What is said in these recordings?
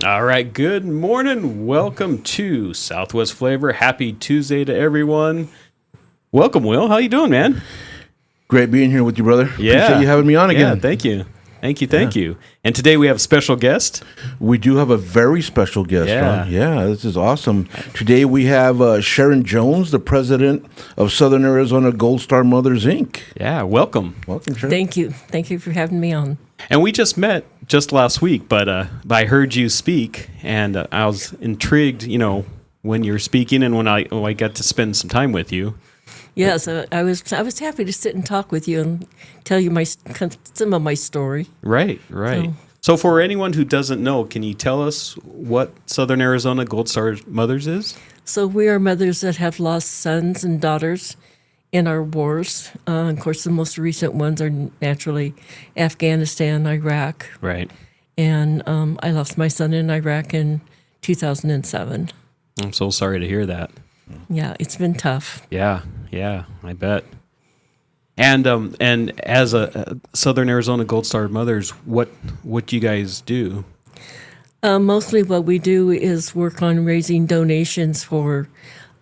All right, good morning. Welcome to Southwest Flavor. Happy Tuesday to everyone. Welcome, Will. How you doing, man? Great being here with you, brother. Yeah. Appreciate you having me on again. Yeah, thank you. Thank you. And today we have a special guest. We do have a very special guest on. Yeah, this is awesome. Today we have Sheron Jones, the president of Southern Arizona Gold Star Mothers, Inc. Yeah, welcome. Welcome, Sheron. Thank you. Thank you for having me on. And we just met just last week, but I heard you speak, and I was intrigued, when you're speaking and when I got to spend some time with you. Yes, I was happy to sit and talk with you and tell you some of my story. Right. So for anyone who doesn't know, can you tell us what Southern Arizona Gold Star Mothers is? So we are mothers that have lost sons and daughters in our wars. Of course, the most recent ones are naturally Afghanistan, Iraq. Right. And I lost my son in Iraq in 2007. I'm so sorry to hear that. Yeah, it's been tough. Yeah, I bet. And as a Southern Arizona Gold Star Mothers, what do you guys do? Mostly what we do is work on raising donations for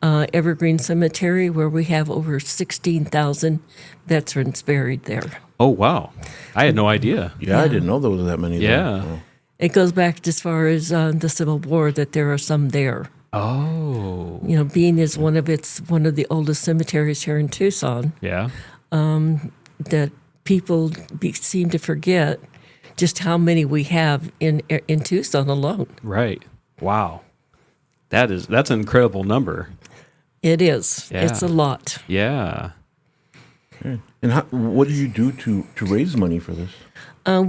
Evergreen Cemetery, where we have over 16,000 veterans buried there. Oh, wow. I had no idea. Yeah, I didn't know there was that many. Yeah. Though. It goes back as far as the Civil War, that there are some there. Oh. Being is one of the oldest cemeteries here in Tucson, Yeah. that people seem to forget just how many we have in Tucson alone. Right. Wow. That's an incredible number. It is. Yeah. It's a lot. Yeah. And what do you do to raise money for this? I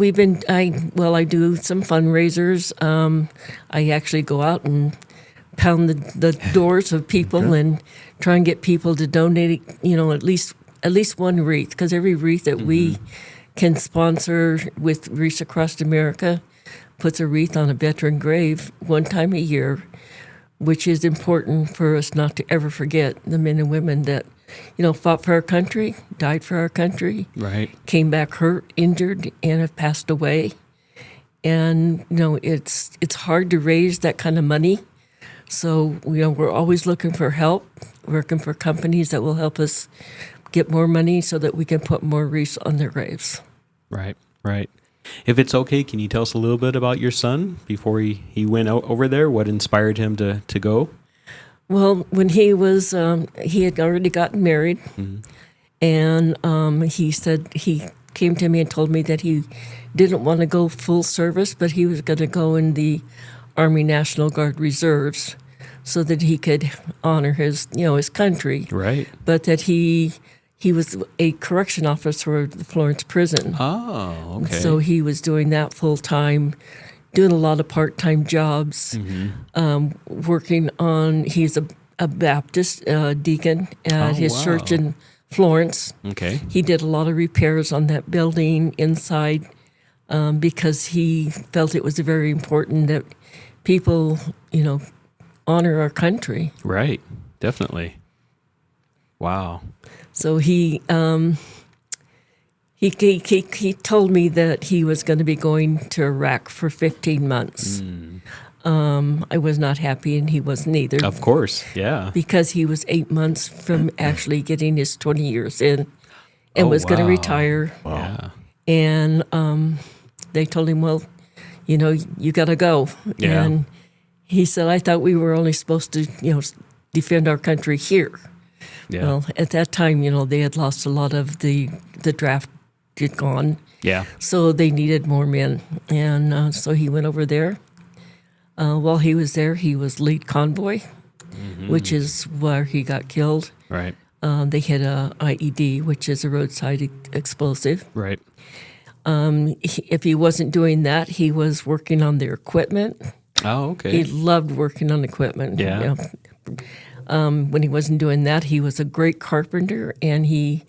do some fundraisers. I actually go out and pound the doors of people and try and get people to donate, at least one wreath, because every wreath that we can sponsor with Wreaths Across America puts a wreath on a veteran grave one time a year, which is important for us not to ever forget the men and women that, fought for our country, died for our country, Right. came back hurt, injured, and have passed away. And, it's hard to raise that kind of money. So, we're always looking for help, working for companies that will help us get more money so that we can put more wreaths on their graves. Right. If it's okay, can you tell us a little bit about your son before he went out over there? What inspired him to go? Well, when he had already gotten married, and he said he came to me and told me that he didn't want to go full service, but he was going to go in the Army National Guard Reserves so that he could honor his country. Right. But that he was a correction officer at the Florence prison. Oh, okay. So he was doing that full time, doing a lot of part-time jobs, working on, he's a Baptist deacon at his church in Florence. Okay. He did a lot of repairs on that building inside because he felt it was very important that people, honor our country. Right. Definitely. Wow. So he told me that he was going to be going to Iraq for 15 months. I was not happy, and he wasn't either. Of course. Yeah. Because he was 8 months from actually getting his 20 years in and was going to retire. Wow. And they told him, well, you got to go. Yeah. And he said, I thought we were only supposed to, defend our country here. Yeah. Well, at that time, they had lost a lot of the draft had gone. Yeah. So they needed more men. And so he went over there. While he was there, he was lead convoy, which is where he got killed. Right. They hit a IED, which is a roadside explosive. Right. If he wasn't doing that, he was working on their equipment. Oh, okay. He loved working on equipment. Yeah. When he wasn't doing that, he was a great carpenter, and he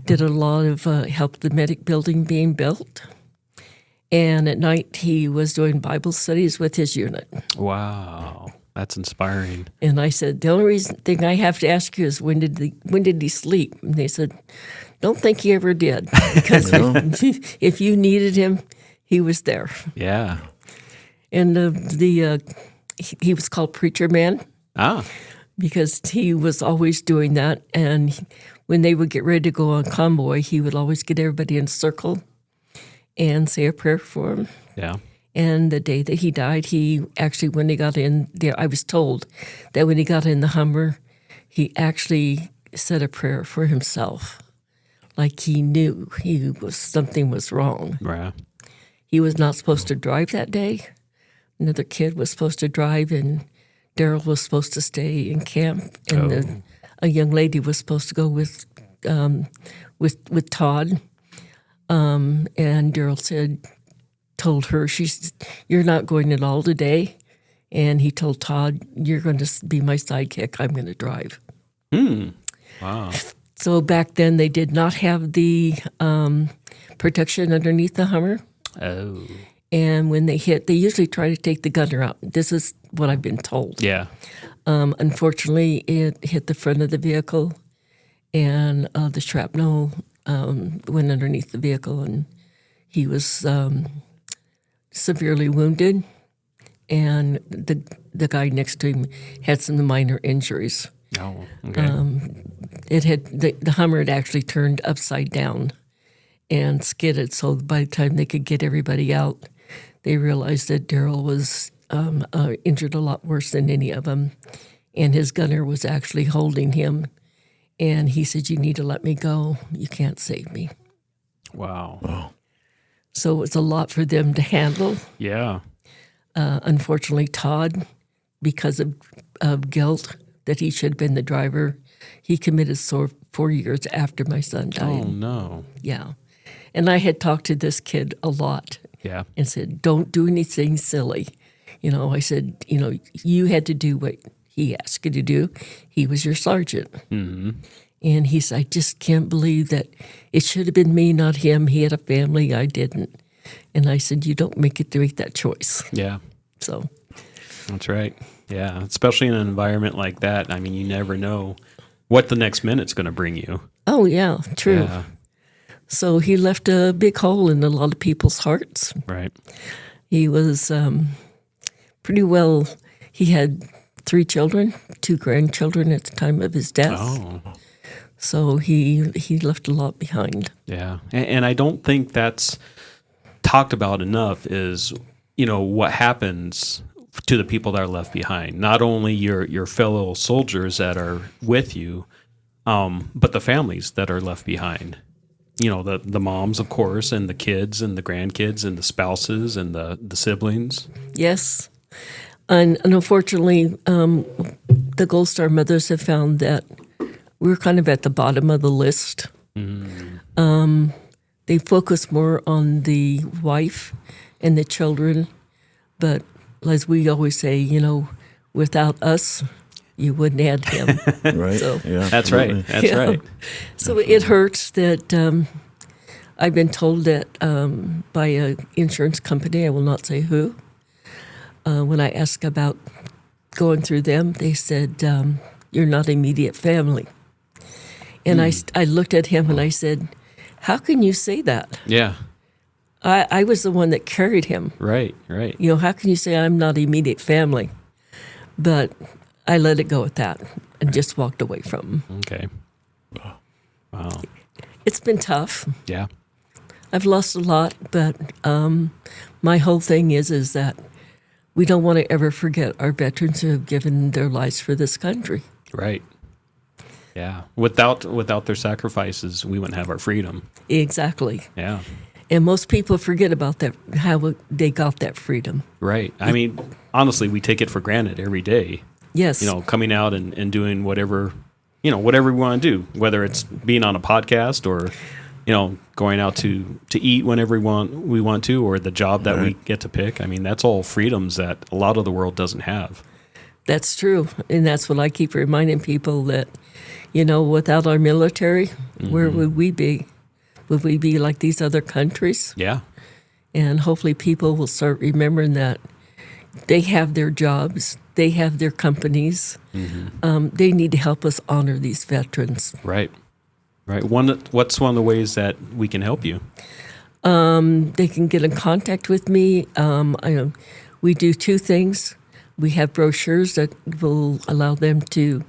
did a lot of help the medic building being built. And at night, he was doing Bible studies with his unit. Wow. That's inspiring. And I said, the only thing I have to ask you is when did he sleep? And they said, don't think he ever did. Because if you needed him, he was there. Yeah. And he was called Preacher Man Ah, because he was always doing that. And when they would get ready to go on convoy, he would always get everybody in a circle and say a prayer for him. yeah. And the day that he died, he actually, when he got in there, I was told that when he got in the Hummer, he actually said a prayer for himself. Like he knew something was wrong. Right. He was not supposed to drive that day. Another kid was supposed to drive, and Daryl was supposed to stay in camp, and a young lady was supposed to go with Todd. And Daryl told her, "You're not going at all today." And he told Todd, "You're going to be my sidekick. I'm going to drive." Wow. So back then, they did not have the protection underneath the Hummer. Oh. And when they hit, they usually try to take the gunner out. This is what I've been told. Yeah. Unfortunately, it hit the front of the vehicle, and the shrapnel went underneath the vehicle, and he was severely wounded. And the guy next to him had some minor injuries. Oh, okay. The Hummer had actually turned upside down and skidded. So by the time they could get everybody out, they realized that Daryl was injured a lot worse than any of them, and his gunner was actually holding him. And he said, "You need to let me go. You can't save me." Wow. So it was a lot for them to handle. Yeah. Unfortunately, Todd, because of guilt that he should have been the driver, he committed 4 years after my son died. Oh, no. Yeah. And I had talked to this kid a lot Yeah. and said, "Don't do anything silly." I said, you had to do what he asked you to do. He was your sergeant. Mm-hmm. And he said, "I just can't believe that it should have been me, not him. He had a family. I didn't." And I said, "You don't make that choice." Yeah. So That's right. Yeah. Especially in an environment like that. I mean, you never know what the next minute's going to bring you. Oh, yeah, true. Yeah. So he left a big hole in a lot of people's hearts. Right. He was pretty well, he had 3 children, 2 grandchildren at the time of his death. Oh. So he left a lot behind. Yeah. And I don't think that's talked about enough is, what happens to the people that are left behind. Not only your fellow soldiers that are with you, but the families that are left behind. The moms, of course, and the kids and the grandkids and the spouses and the siblings. Yes. And unfortunately, the Gold Star mothers have found that we're kind of at the bottom of the list. They focus more on the wife and the children. But as we always say, without us, you wouldn't add him. Right. So, yeah, That's absolutely. right. That's right. So it hurts that I've been told that by an insurance company, I will not say who, when I asked about going through them, they said, "You're not immediate family." And I looked at him and I said, "How can you say that? Yeah. I was the one that carried him. Right. Right. How can you say I'm not immediate family?" But I let it go at that and just walked away from him. Okay. Wow. It's been tough. Yeah. I've lost a lot, but my whole thing is that we don't want to ever forget our veterans who have given their lives for this country. Right. Yeah. Without their sacrifices, we wouldn't have our freedom. Exactly. Yeah. And most people forget about that, how they got that freedom. Right. I mean, honestly, we take it for granted every day. Yes. Coming out and doing whatever we want to do, whether it's being on a podcast or, going out to eat whenever we want to, or the job that we get to pick. I mean, that's all freedoms that a lot of the world doesn't have. That's true. And that's what I keep reminding people that, without our military, where would we be? Would we be like these other countries? Yeah. And hopefully people will start remembering that they have their jobs, they have their companies. They need to help us honor these veterans. Right. Right. What's one of the ways that we can help you? They can get in contact with me. we do two things. We have brochures that will allow them to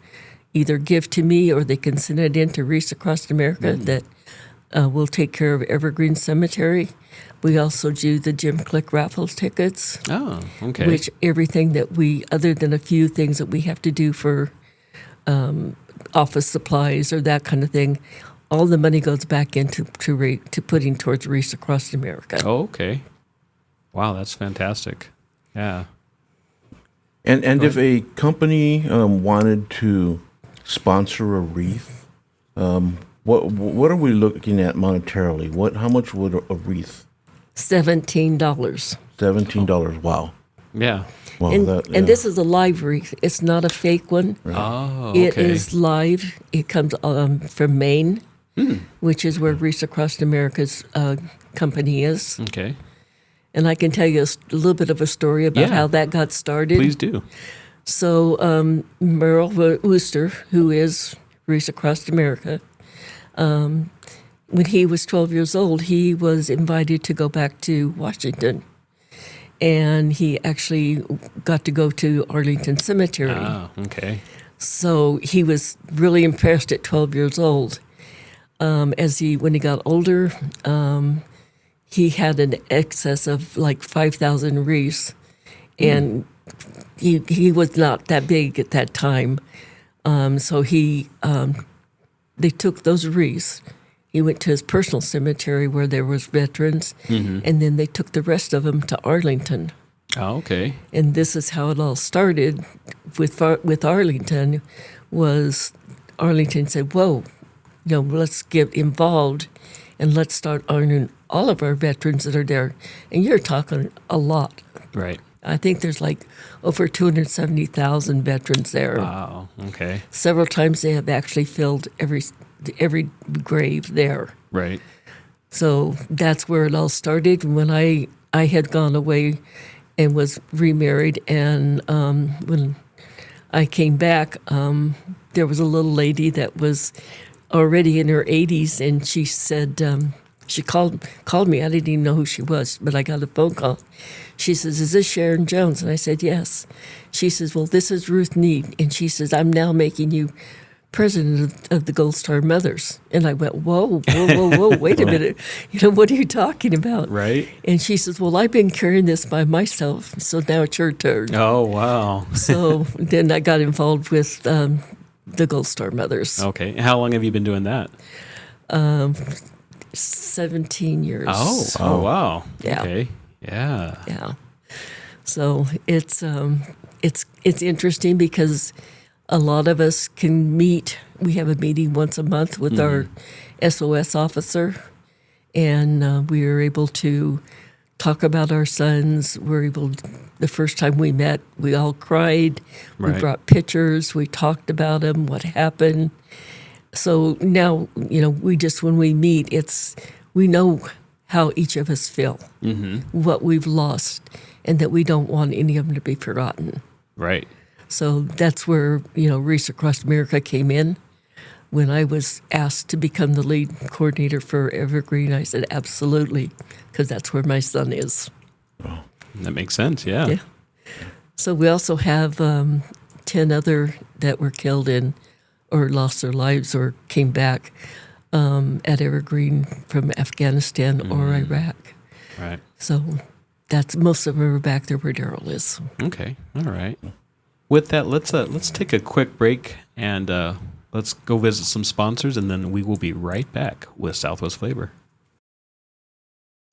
either give to me or they can send it in to Reese Across America that will take care of Evergreen Cemetery. We also do the Jim Click raffle tickets. Oh, okay. Which everything that we, other than a few things that we have to do for office supplies or that kind of thing, all the money goes back into to putting towards Reese Across America. Oh, okay. Wow, that's fantastic. Yeah. And if a company wanted to sponsor a wreath, what are we looking at monetarily? How much would a wreath? $17. $17. Wow. Yeah. Wow. And this is a live wreath. It's not a fake one. Right. Oh, okay. It is live. It comes from Maine, which is where Reese Across America's company is. Okay. And I can tell you a little bit of a story about how that got started. Please do. So Merle Wooster, who is Reese Across America, when he was 12 years old, he was invited to go back to Washington. And he actually got to go to Arlington Cemetery. Ah, okay. So he was really impressed at 12 years old. When he got older, he had an excess of like 5,000 wreaths. And he was not that big at that time. So they took those wreaths. He went to his personal cemetery where there was veterans, and then they took the rest of them to Arlington. Oh, okay. And this is how it all started with Arlington. Was Arlington said, "Whoa, let's get involved, and let's start honoring all of our veterans that are there." And you're talking a lot. Right. I think there's like over 270,000 veterans there. Wow. Okay. Several times they have actually filled every grave there. Right. So that's where it all started. When I had gone away and was remarried, and when I came back, there was a little lady that was already in her 80s, and she said, she called me. I didn't even know who she was, but I got a phone call. She says, "Is this Sheron Jones?" And I said, "Yes." She says, "Well, this is Ruth Need." And she says, "I'm now making you president of the Gold Star Mothers." And I went, whoa, wait a minute. What are you talking about? Right. And she says, "Well, I've been carrying this by myself, so now it's your turn." Oh, wow. So then I got involved with the Gold Star Mothers. Okay. How long have you been doing that? 17 years. Oh, wow. Yeah. Okay. Yeah. Yeah. So it's interesting because a lot of us can meet. We have a meeting once a month with our SOS officer, and we are able to talk about our sons. The first time we met, we all cried. Right. We brought pictures. We talked about them, what happened. So now, when we meet, we know how each of us feel, what we've lost, and that we don't want any of them to be forgotten. Right. So that's where, Reese Across America came in. When I was asked to become the lead coordinator for Evergreen, I said, absolutely, because that's where my son is. Oh, that makes sense, yeah. So we also have 10 other that were killed or lost their lives or came back at Evergreen from Afghanistan or Iraq. Right. So most of them are back there where Daryl is. Okay. All right. With that, let's take a quick break and let's go visit some sponsors, and then we will be right back with Southwest Flavor.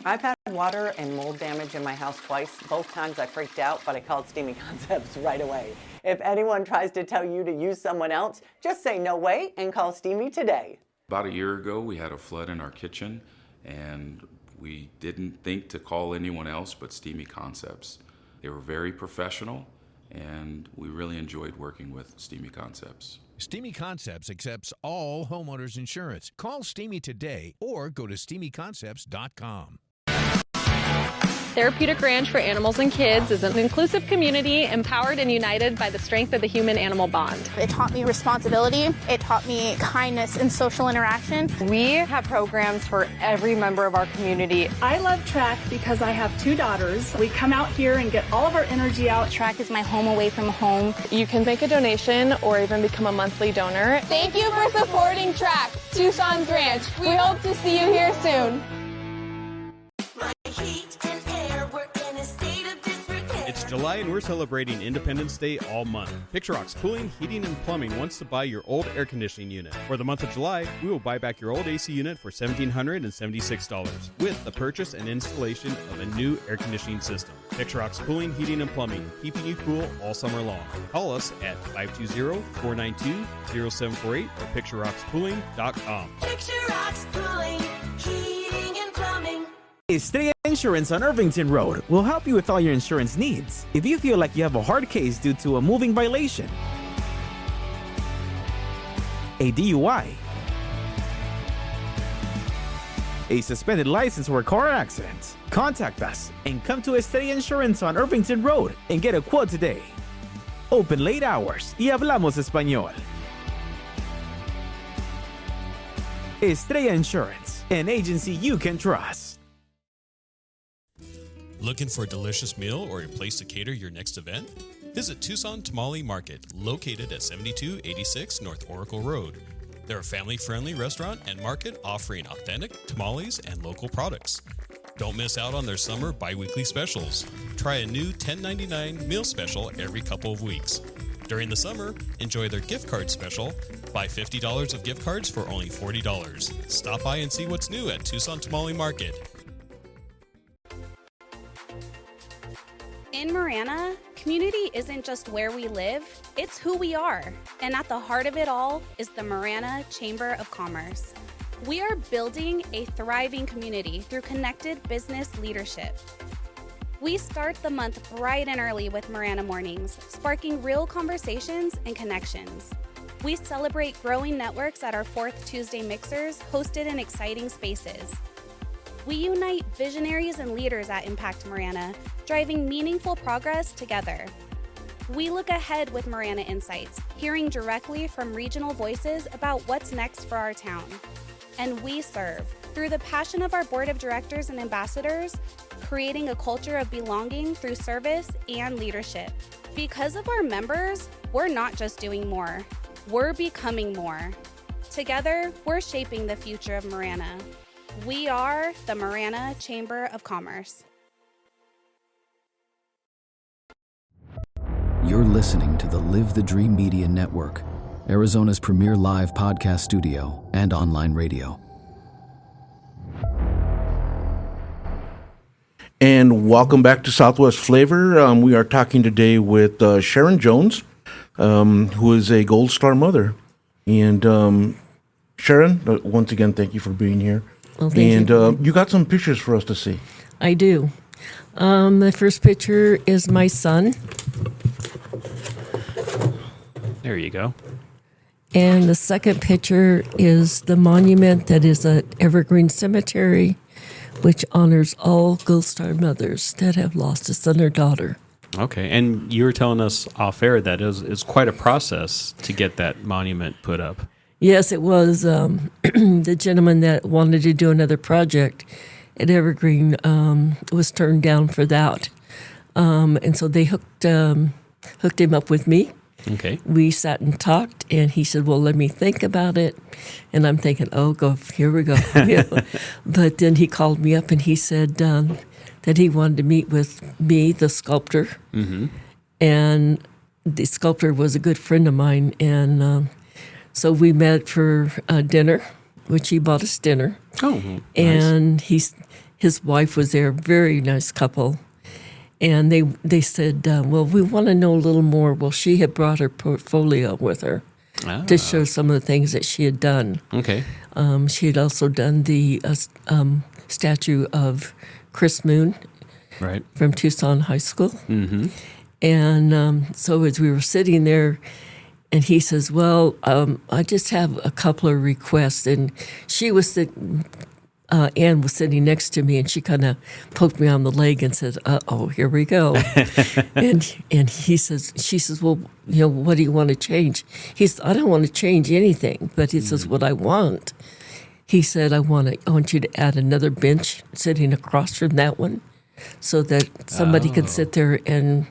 I've had water and mold damage in my house twice. Both times I freaked out, but I called Steamy Concepts right away. If anyone tries to tell you to use someone else, just say no way and call Steamy today. About a year ago, we had a flood in our kitchen, and we didn't think to call anyone else but Steamy Concepts. They were very professional, and we really enjoyed working with Steamy Concepts. Steamy Concepts accepts all homeowners insurance. Call Steamy today or go to steamyconcepts.com. Therapeutic Ranch for Animals and Kids is an inclusive community empowered and united by the strength of the human-animal bond. It taught me responsibility. It taught me kindness and social interaction. We have programs for every member of our community. I love track because I have 2 daughters. We come out here and get all of our energy out. Track is my home away from home. You can make a donation or even become a monthly donor. Thank you for supporting Track, Tucson's Ranch. We hope to see you here soon. It's July and we're celebrating Independence Day all month. Picture Rocks Cooling, Heating, and Plumbing wants to buy your old air conditioning unit. For the month of July, we will buy back your old AC unit for $1,776 with the purchase and installation of a new air conditioning system. Picture Rocks Cooling, Heating, and Plumbing, keeping you cool all summer long. Call us at 520-492-0748 or picturerockspooling.com. Picture Rocks Cooling, Heating, and Plumbing. Estrella Insurance on Irvington Road will help you with all your insurance needs. If you feel like you have a hard case due to a moving violation, a DUI, a suspended license or a car accident, contact us and come to Estrella Insurance on Irvington Road and get a quote today. Open late hours y hablamos español. Estrella Insurance, an agency you can trust. Looking for a delicious meal or a place to cater your next event? Visit Tucson Tamale Market, located at 7286 North Oracle Road. They're a family-friendly restaurant and market offering authentic tamales and local products. Don't miss out on their summer bi-weekly specials. Try a new $10.99 meal special every couple of weeks. During the summer, enjoy their gift card special. Buy $50 of gift cards for only $40. Stop by and see what's new at Tucson Tamale Market. In Marana, community isn't just where we live, it's who we are. And at the heart of it all is the Marana Chamber of Commerce. We are building a thriving community through connected business leadership. We start the month bright and early with Marana Mornings, sparking real conversations and connections. We celebrate growing networks at our 4th Tuesday Mixers, hosted in exciting spaces. We unite visionaries and leaders at Impact Marana, driving meaningful progress together. We look ahead with Marana Insights, hearing directly from regional voices about what's next for our town. And we serve, through the passion of our board of directors and ambassadors, creating a culture of belonging through service and leadership. Because of our members, we're not just doing more, we're becoming more. Together, we're shaping the future of Marana. We are the Marana Chamber of Commerce. You're listening to the Live the Dream Media Network, Arizona's premier live podcast studio and online radio. And welcome back to Southwest Flavor. We are talking today with Sheron Jones, who is a Gold Star mother. And Sheron, once again, thank you for being here. Well, thank you. You got some pictures for us to see. I do. The first picture is my son. There you go. And the second picture is the monument that is at Evergreen Cemetery, which honors all Gold Star mothers that have lost a son or daughter. Okay, and you were telling us off air that it's quite a process to get that monument put up. Yes, it was the gentleman that wanted to do another project at Evergreen was turned down for that. And so they hooked him up with me. Okay. We sat and talked, and he said, well, let me think about it. And I'm thinking, here we go. But then he called me up, and he said that he wanted to meet with me, the sculptor. Mm-hmm. And the sculptor was a good friend of mine, and so we met for dinner, which he bought us dinner. Oh, nice. And his wife was there, very nice couple. And they said, well, we want to know a little more. Well, she had brought her portfolio with her to show some of the things that she had done. Okay. She had also done the statue of Chris Moon from Tucson High School. Mm-hmm. And so as we were sitting there, and he says, well, I just have a couple of requests. And she was Ann was sitting next to me, and she kind of poked me on the leg and said, "Uh-oh, here we go." and she says, "Well, what do you want to change?" He said, "I don't want to change anything," but he says, "What I want." He said, I want you to add another bench sitting across from that one, so that somebody can sit there and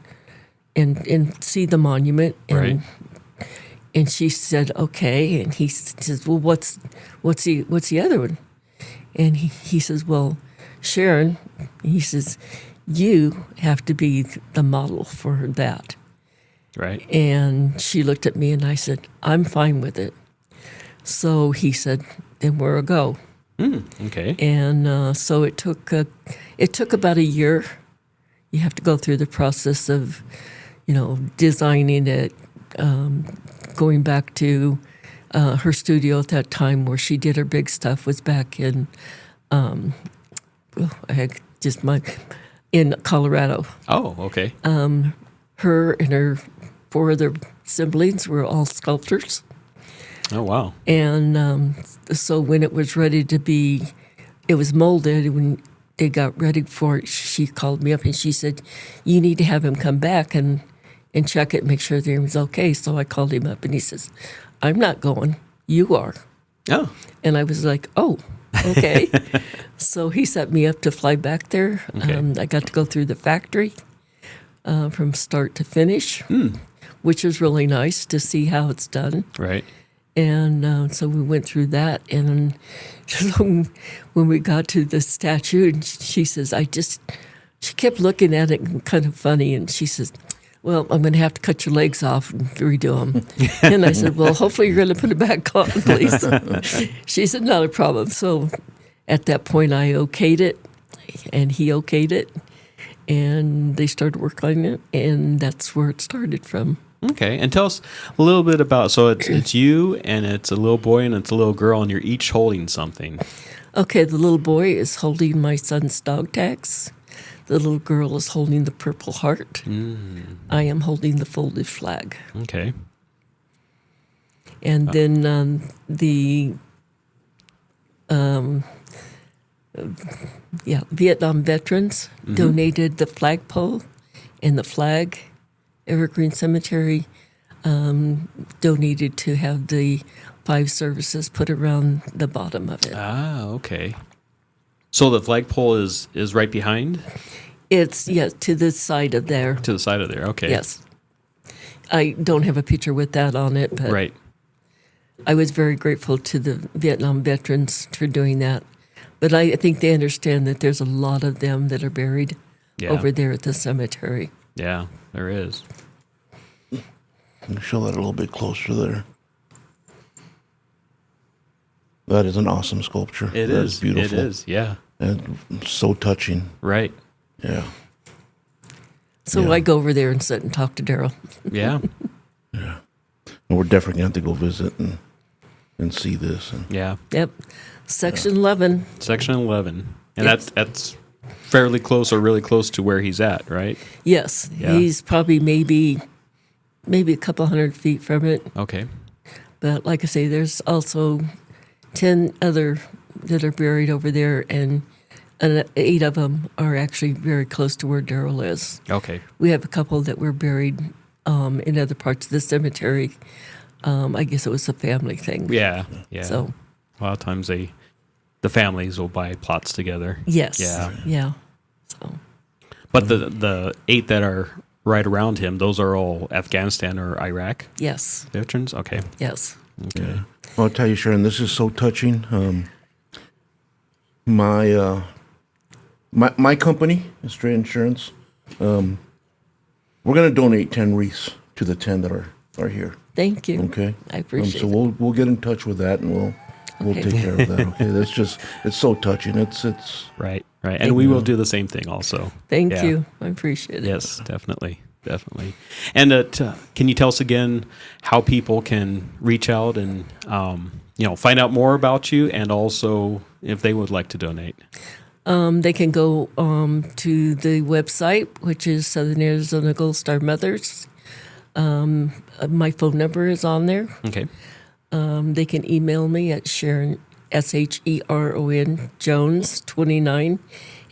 see the monument." And she said, "Okay." And he says, "Well, what's the other one?" And he says, "Well, Sheron," he says, "you have to be the model for that." Right. And she looked at me, and I said, "I'm fine with it." So he said, "Then we're a go." Okay. And so it took about a year. You have to go through the process of, designing it, going back to her studio at that time where she did her big stuff was back in, in Colorado. Oh, okay. Her and her 4 other siblings were all sculptors. Oh, wow. And so when it was ready to be, it was molded. When they got ready for it, she called me up and she said, "You need to have him come back and check it, make sure everything was okay." So I called him up and he says, "I'm not going. You are." Oh. And I was like, "Oh, okay." So he set me up to fly back there. Okay. I got to go through the factory from start to finish, which was really nice to see how it's done. Right. And so we went through that. And so when we got to the statue, and she says, she kept looking at it and kind of funny. And she says, "Well, I'm going to have to cut your legs off and redo them." And I said, "Well, hopefully you're going to put it back on, please." She said, "Not a problem." So at that point, I okayed it, and he okayed it, and they started working on it, and that's where it started from. Okay, and tell us a little bit about, so it's you, and it's a little boy, and it's a little girl, and you're each holding something. Okay, the little boy is holding my son's dog tags. The little girl is holding the Purple Heart. I am holding the folded flag. Okay. And then the Vietnam veterans donated the flagpole and the flag. Evergreen Cemetery donated to have the 5 services put around the bottom of it. Ah, okay. So the flagpole is right behind? It's, to the side of there. To the side of there, okay. Yes. I don't have a picture with that on it, but right. I was very grateful to the Vietnam veterans for doing that. But I think they understand that there's a lot of them that are buried over there at the cemetery. Yeah, there is. Show that a little bit closer there. That is an awesome sculpture. It is beautiful. It is, yeah. And so touching. Right. Yeah. So I go over there and sit and talk to Daryl. Yeah. Yeah. And we're definitely going to have to go visit and see this. And yeah. Yep. Section 11. Section 11. And that's fairly close or really close to where he's at, right? Yes. Yeah. He's probably maybe a couple hundred feet from it. Okay. But like I say, there's also 10 other that are buried over there, and 8 of them are actually very close to where Daryl is. Okay. We have a couple that were buried in other parts of the cemetery. I guess it was a family thing. Yeah. Yeah. So a lot of times the families will buy plots together. Yes. Yeah. Yeah. So. But the 8 that are right around him, those are all Afghanistan or Iraq? Yes. Veterans? Okay. Yes. Okay. Yeah. Well, I'll tell you, Sheron, this is so touching. My company, Straight Insurance, we're going to donate 10 wreaths to the 10 that are here. Thank you. Okay. I appreciate so we'll get in touch with that, and we'll take care of that. Okay. That's just, it's so touching. It's right. And we will do the same thing also. Thank you. I appreciate it. Yes, definitely. And can you tell us again how people can reach out and find out more about you, and also if they would like to donate? They can go to the website, which is Southern Arizona Gold Star Mothers. My phone number is on there. Okay. They can email me at Sheron Sheron Jones 29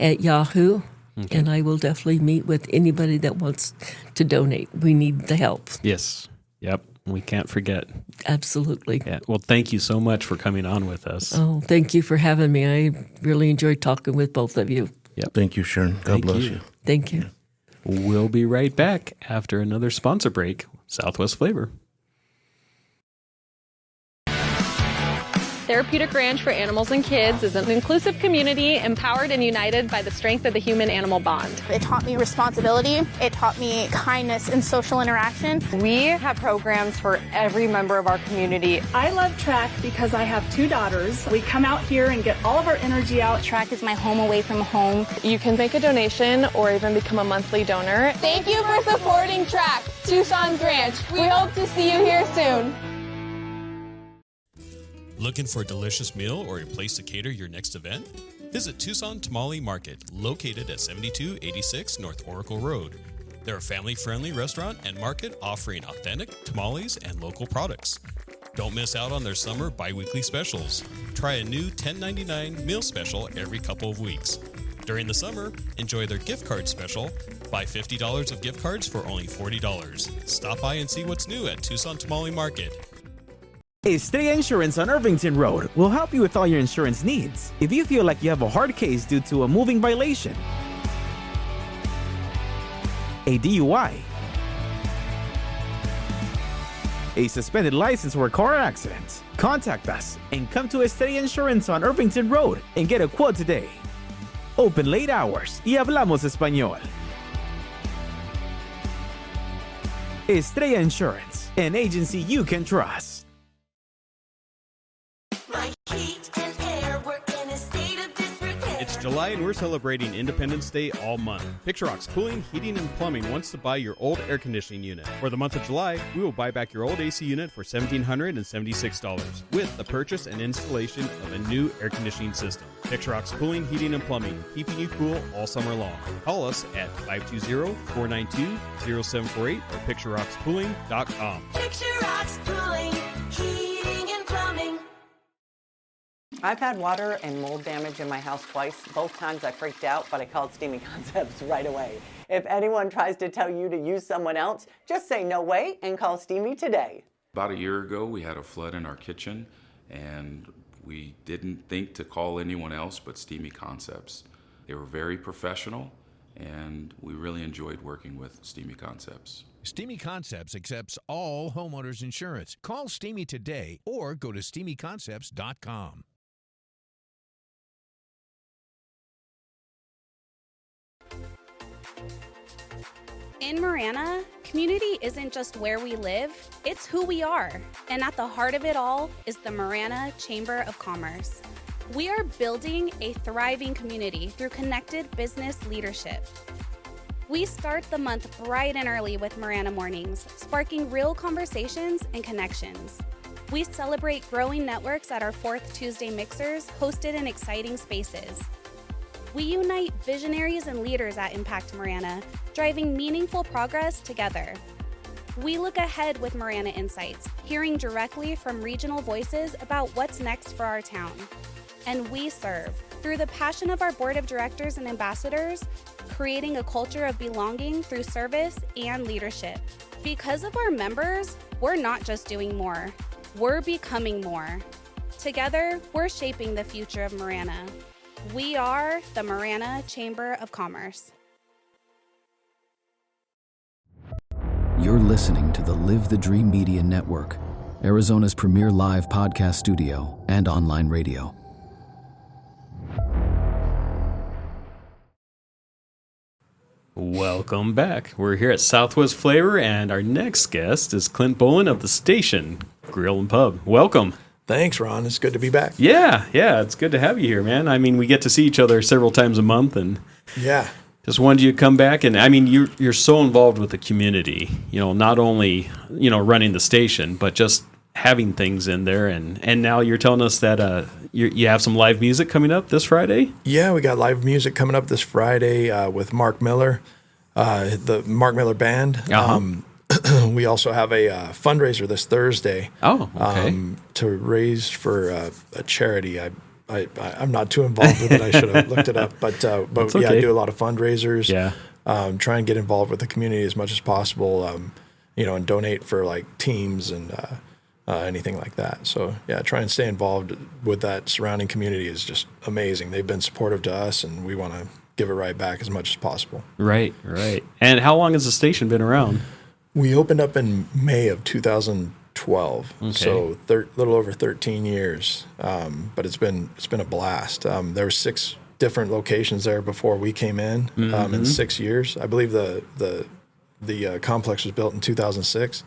at Yahoo. Okay. And I will definitely meet with anybody that wants to donate. We need the help. Yes. Yep. We can't forget. Absolutely. Yeah. Well, thank you so much for coming on with us. Oh, thank you for having me. I really enjoyed talking with both of you. Yep. Thank you, Sharon. God Thank bless you. you. Thank you. We'll be right back after another sponsor break. Southwest Flavor. Therapeutic Ranch for Animals and Kids is an inclusive community empowered and united by the strength of the human-animal bond. It taught me responsibility. It taught me kindness and social interaction. We have programs for every member of our community. I love track because I have 2 daughters. We come out here and get all of our energy out. Track is my home away from home. You can make a donation or even become a monthly donor. Thank you for supporting Track, Tucson's Ranch. We hope to see you here soon. Looking for a delicious meal or a place to cater your next event? Visit Tucson Tamale Market, located at 7286 North Oracle Road. They're a family-friendly restaurant and market offering authentic tamales and local products. Don't miss out on their summer bi-weekly specials. Try a new $10.99 meal special every couple of weeks. During the summer, enjoy their gift card special. Buy $50 of gift cards for only $40. Stop by and see what's new at Tucson Tamale Market. Estrella Insurance on Irvington Road will help you with all your insurance needs. If you feel like you have a hard case due to a moving violation, a DUI, a suspended license or car accident, contact us and come to Estrella Insurance on Irvington Road and get a quote today. Open late hours y hablamos español. Estrella Insurance, an agency you can trust. It's July and we're celebrating Independence Day all month. Picture Rocks Cooling, Heating, and Plumbing wants to buy your old air conditioning unit. For the month of July, we will buy back your old AC unit for $1,776 with the purchase and installation of a new air conditioning system. Picture Rocks Cooling, Heating, and Plumbing, keeping you cool all summer long. Call us at 520-492-0748 or picturerockscooling.com. Picture Rocks Cooling, Heating and Plumbing. I've had water and mold damage in my house twice. Both times I freaked out, but I called Steamy Concepts right away. If anyone tries to tell you to use someone else, just say no way and call Steamy today. About a year ago, we had a flood in our kitchen, and we didn't think to call anyone else but Steamy Concepts. They were very professional, and we really enjoyed working with Steamy Concepts. Steamy Concepts accepts all homeowners insurance. Call Steamy today or go to steamyconcepts.com. In Marana, community isn't just where we live, it's who we are. And at the heart of it all is the Marana Chamber of Commerce. We are building a thriving community through connected business leadership. We start the month bright and early with Marana Mornings, sparking real conversations and connections. We celebrate growing networks at our 4th Tuesday mixers, hosted in exciting spaces. We unite visionaries and leaders at Impact Marana, driving meaningful progress together. We look ahead with Marana Insights, hearing directly from regional voices about what's next for our town. And we serve, through the passion of our board of directors and ambassadors, creating a culture of belonging through service and leadership. Because of our members, we're not just doing more, we're becoming more. Together, we're shaping the future of Marana. We are the Marana Chamber of Commerce. You're listening to the Live the Dream Media Network, Arizona's premier live podcast studio and online radio. Welcome back. We're here at Southwest Flavor, and our next guest is Clint Bolin of the Station Grill and Pub. Welcome. Thanks, Ron. It's good to be back. Yeah, it's good to have you here, man. I mean, we get to see each other several times a month, and yeah, just wanted you to come back. And I mean, you're so involved with the community. You know, not only running the station, but just having things in there. And now you're telling us that you have some live music coming up this Friday. Yeah, we got live music coming up this Friday with Mark Miller, the Mark Miller Band. Uh-huh. we also have a fundraiser this Thursday. Oh, okay. To raise for a charity. I'm not too involved with it. I should have looked it up, but okay. I do a lot of fundraisers. Yeah. Try and get involved with the community as much as possible. And donate for like teams and anything like that. So yeah, try and stay involved with that surrounding community is just amazing. They've been supportive to us, and we want to give it right back as much as possible. Right. And how long has the station been around? We opened up in May of 2012, so little over 13 years. But it's been a blast. There were 6 different locations there before we came in. In 6 years, I believe the complex was built in 2006,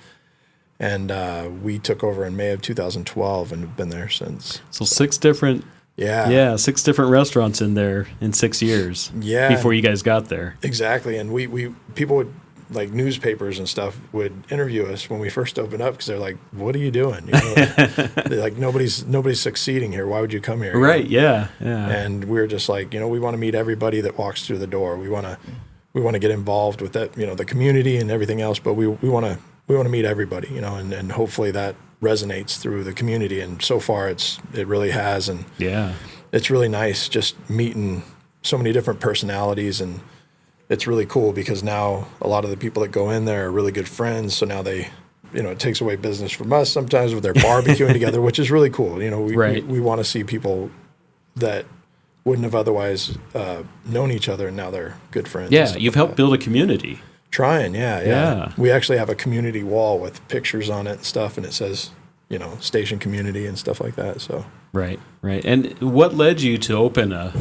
and we took over in May of 2012, and have been there since. So 6 different. Yeah, 6 different restaurants in there in 6 years. Yeah, before you guys got there. Exactly, and we people would, like, newspapers and stuff would interview us when we first opened up because they're like, "What are you doing?" They're like, "Nobody's succeeding here. Why would you come here?" Right? Yeah. And we're just like, we want to meet everybody that walks through the door. We want to get involved with that, the community and everything else. But we want to meet everybody, and hopefully that resonates through the community. And so far, it really has. And yeah, it's really nice just meeting so many different personalities, and it's really cool because now a lot of the people that go in there are really good friends. So now they, it takes away business from us sometimes with their barbecuing together, which is really cool. We want to see people that wouldn't have otherwise known each other, and now they're good friends. Yeah, you've helped build a community. Trying, yeah. We actually have a community wall with pictures on it and stuff, and it says, station community and stuff like that. So Right. And what led you to open a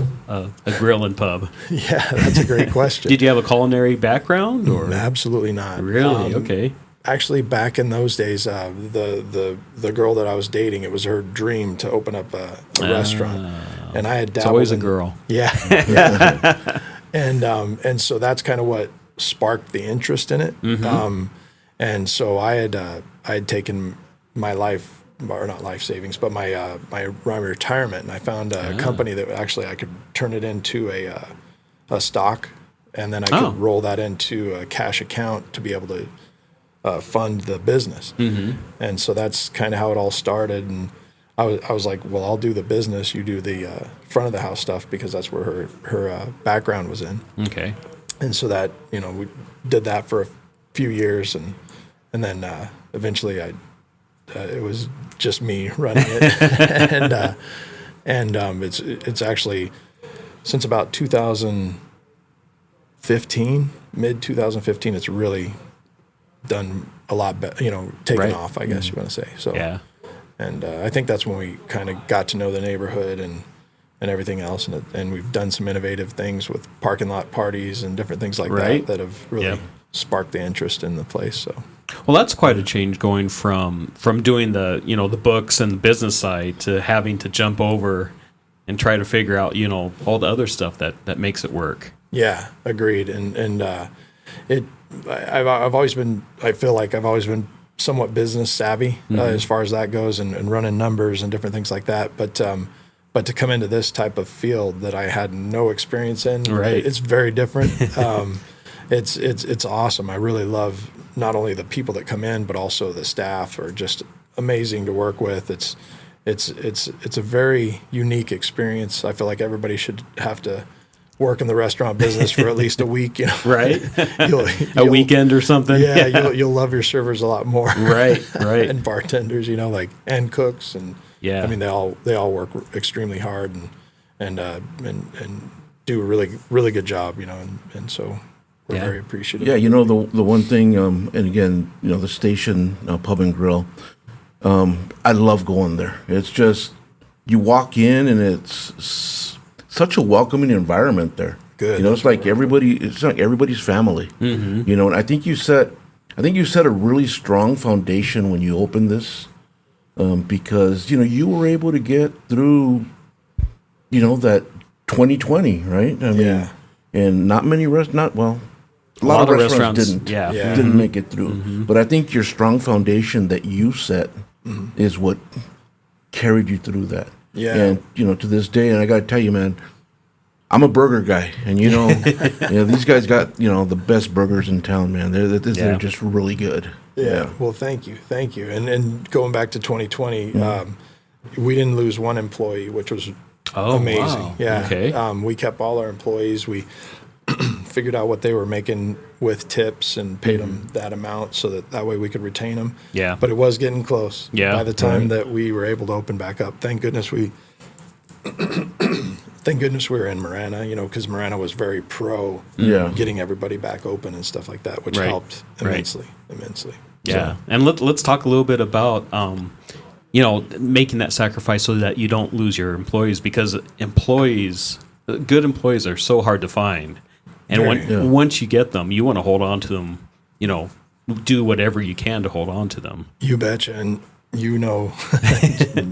grill and pub? Yeah, that's a great question. Did you have a culinary background, or absolutely not? Really? Okay. Actually, back in those days, the girl that I was dating, it was her dream to open up a restaurant, and I had dabbled. It's always a girl. Yeah. And so that's kind of what sparked the interest in it. Mm-hmm. And so I had taken my life, or not life savings, but my retirement, and I found a company that actually I could turn it into a stock, and then I could roll that into a cash account to be able to fund the business. Mm-hmm. And so that's kind of how it all started. And I was like, well, I'll do the business, you do the front of the house stuff, because that's where her background was in. Okay. And so that, we did that for a few years, and then eventually it was just me running it. and it's actually since about 2015, mid 2015, it's really done a lot better, taken off, I guess you want to say. So yeah. And I think that's when we kind of got to know the neighborhood and everything else, and we've done some innovative things with parking lot parties and different things like that have really sparked the interest in the place. So, well, that's quite a change, going from doing the the books and the business side to having to jump over and try to figure out all the other stuff that makes it work. Yeah, agreed. And I've always been, I feel like I've always been somewhat business savvy as far as that goes, and running numbers and different things like that. But to come into this type of field that I had no experience in, it's very different. It's awesome. I really love not only the people that come in, but also the staff are just amazing to work with. It's a very unique experience. I feel like everybody should have to work in the restaurant business for at least a week, right? A weekend or something. Yeah, you'll love your servers a lot more. Right. And bartenders, and cooks, and yeah. I mean, they all work extremely hard and do a really, really good job, and so we're very appreciative. Yeah, the one thing, and again, the station pub and grill, I love going there. It's just, you walk in and it's such a welcoming environment there. Good. It's like everybody's family. Mm-hmm. And I think you set a really strong foundation when you opened this, because you were able to get through, that 2020, right? I mean, and not many a lot of restaurants didn't make it through. Mm-hmm. But I think your strong foundation that you set is what carried you through that. Yeah. And to this day, and I got to tell you, man, I'm a burger guy, and these guys got the best burgers in town, man. They're just really good. Yeah. Well, thank you. And going back to 2020, we didn't lose one employee, which was amazing. Wow. Yeah. Okay. We kept all our employees. We figured out what they were making with tips and paid them that amount, so that way we could retain them. Yeah. But it was getting close. Yeah. By the time that we were able to open back up, thank goodness we were in Marana, because Marana was very pro getting everybody back open and stuff like that, which helped immensely. Yeah. And let's talk a little bit about, making that sacrifice so that you don't lose your employees, because good employees are so hard to find. And once you get them, you want to hold on to them, do whatever you can to hold on to them. You betcha. And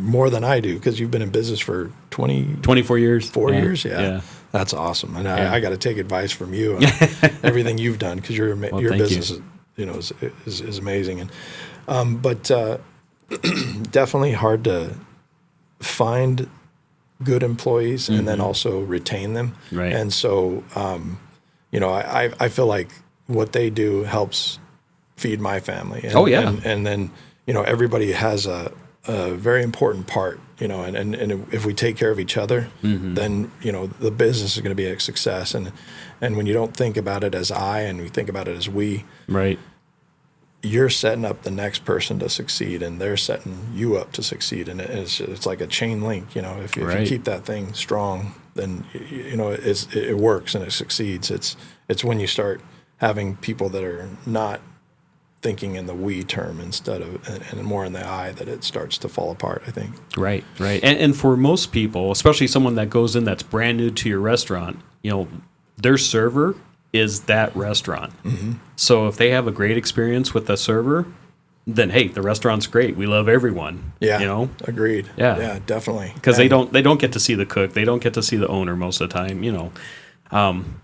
more than I do, because you've been in business for 24 years. 4 years, yeah. That's awesome. And I got to take advice from you on everything you've done, because your business is amazing. And but definitely hard to find good employees and then also retain them. Right. And so, I feel like what they do helps feed my family. And, and then, everybody has a very important part, and if we take care of each other, then, the business is going to be a success. And when you don't think about it as I, and we think about it as we, right, you're setting up the next person to succeed, and they're setting you up to succeed. And it's like a chain link, if you keep that thing strong, then, it works and it succeeds. It's when you start having people that are not thinking in the we term instead of and more in the I that it starts to fall apart, I think. Right. And for most people, especially someone that goes in that's brand new to your restaurant, their server is that restaurant. So if they have a great experience with the server, then hey, the restaurant's great. We love everyone. Yeah. Agreed. Yeah, definitely. Because they don't get to see the cook. They don't get to see the owner most of the time,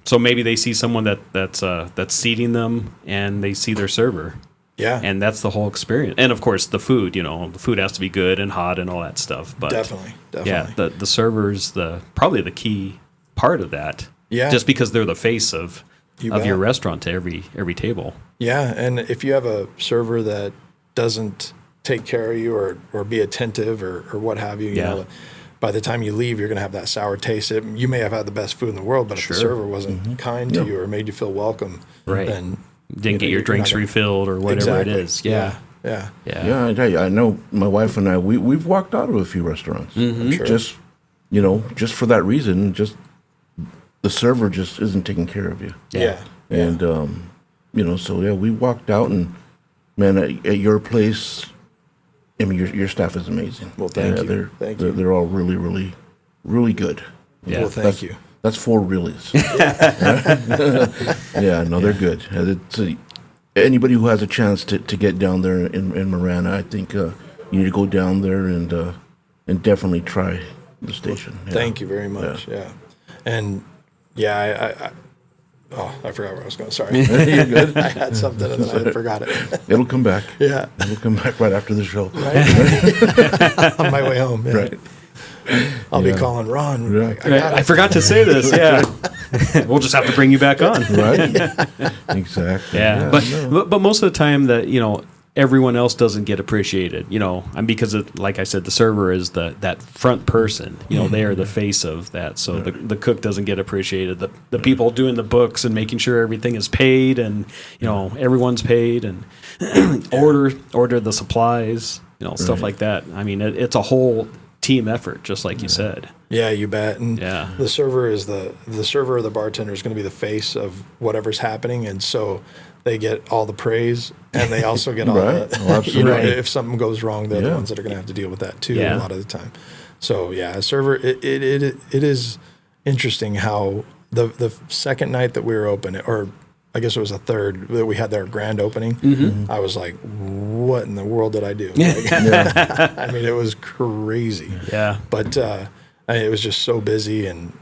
So maybe they see someone that's seating them, and they see their server. Yeah. And that's the whole experience. And of course, the food. The food has to be good and hot and all that stuff. But definitely. Yeah, the server's probably the key part of that. Yeah. Just because they're the face of bet. your restaurant to every table. Yeah, and if you have a server that doesn't take care of you or be attentive or what have you, you know, by the time you leave, you're going to have that sour taste. You may have had the best food in the world, but if the server wasn't kind to you or made you feel welcome, then didn't get your drinks refilled or whatever it is. Yeah. I tell you, I know my wife and I, we've walked out of a few restaurants. Sure. Just, just for that reason, just the server just isn't taking care of you. Yeah. And, so we walked out, and man, at your place, I mean, your staff is amazing. Well, thank you. They're all really, really, really good. Yeah. Well, thank you. That's 4 reallys. They're good. Anybody who has a chance to get down there in Marana, I think you need to go down there and definitely try the station. Thank you very much. Yeah. And I forgot where I was going. Sorry. You're good. I had something and then I forgot it. It'll come back. Yeah. It'll come back right after the show. Right. On my way home. Yeah. Right. I'll be calling Ron. Right. I forgot to say this. Yeah. We'll just have to bring you back on. Right. Exactly. Yeah. But most of the time that, everyone else doesn't get appreciated, and because like I said, the server is that front person, they are the face of that. So the cook doesn't get appreciated. The people doing the books and making sure everything is paid and, everyone's paid and order the supplies, stuff like that. I mean, it's a whole team effort, just like you said. Yeah, you bet. And the server is the server or the bartender is going to be the face of whatever's happening. And so they get all the praise, and they also get all the, if something goes wrong, they're the ones that are going to have to deal with that too a lot of the time. So a server, it is interesting how the second night that we were open, or I guess it was a third that we had their grand opening. I was like, what in the world did I do? I mean, it was crazy. Yeah. But it was just so busy, and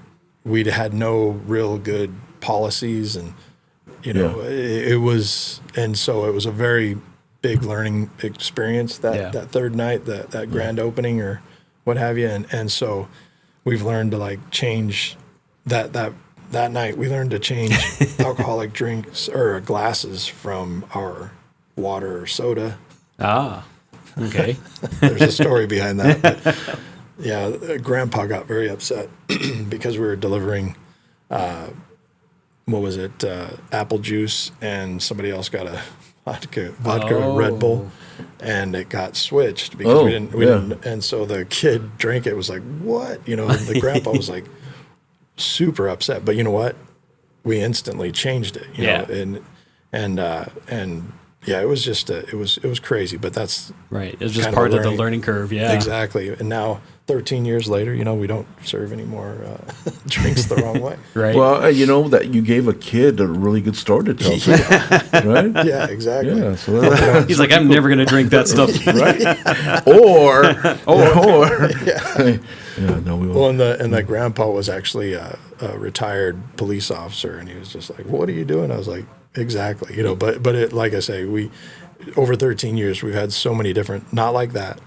we'd had no real good policies, and it was, and so it was a very big learning experience that third night, that grand opening or what have you, and so we've learned to change that night we learned to change alcoholic drinks or glasses from our water or soda. Ah, okay. There's a story behind that. But yeah, Grandpa got very upset because we were delivering, apple juice, and somebody else got a vodka Red Bull, and it got switched because we didn't, and so the kid drank it. Was like, what? You know, the grandpa was like super upset. But you know what? We instantly changed it. You know, and yeah, it was just it was crazy. But that's right. It was just part of the learning curve. Yeah, exactly. And now, 13 years later, you know, we don't serve any more drinks the wrong way. Right. Well, you know that you gave a kid a really good story to tell. Right? Yeah, exactly. Yeah. So he's like, I'm never going to drink that stuff. Right. Or. Yeah, no, we won't. Well, and the grandpa was actually a retired police officer, and he was just like, "What are you doing?" I was like, "Exactly." You know, but it, like I say, we over 13 years we've had so many different, not like that,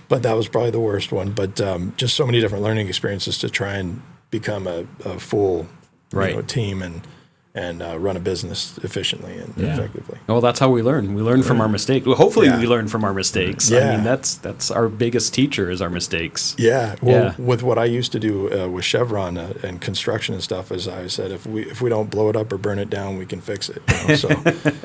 but that was probably the worst one. But just so many different learning experiences to try and become a full team and run a business efficiently and effectively. Well, that's how we learn. We learn from our mistakes. Well, hopefully we learn from our mistakes. Yeah. I mean, that's our biggest teacher is our mistakes. Yeah. Well, with what I used to do with Chevron and construction and stuff, as I said, if we don't blow it up or burn it down, we can fix it. You know? So,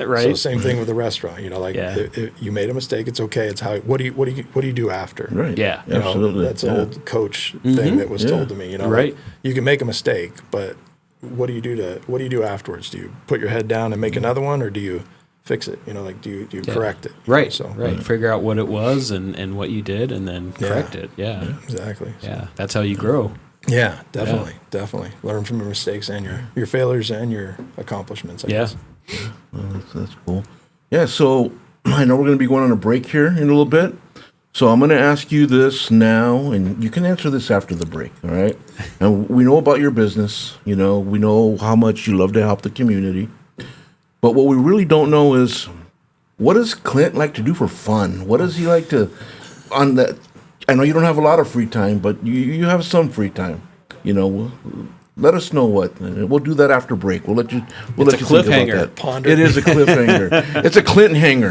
right. So same thing with the restaurant. You know, like if you made a mistake, it's okay. It's how. What do you do after? Right. Yeah. You know, absolutely. that's an old coach thing that was told to me. You know, right. Like, you can make a mistake, but what do you do afterwards? Do you put your head down and make another one, or do you fix it? You know, like do you correct it? Right. So Figure out what it was and what you did, and then correct it. Yeah. Exactly. Yeah. That's how you grow. Yeah, definitely. Learn from your mistakes and your failures and your accomplishments. I guess. Well, that's cool. Yeah. So I know we're going to be going on a break here in a little bit. So I'm going to ask you this now, and you can answer this after the break, all right? And we know about your business. You know, we know how much you love to help the community. But what we really don't know is, what does Clint like to do for fun? What does he like to, on that? I know you don't have a lot of free time, but you have some free time. You know, let us know what. We'll do that after break. We'll let you. It's a cliffhanger. Ponder. It is a cliffhanger. It's a Clint hanger.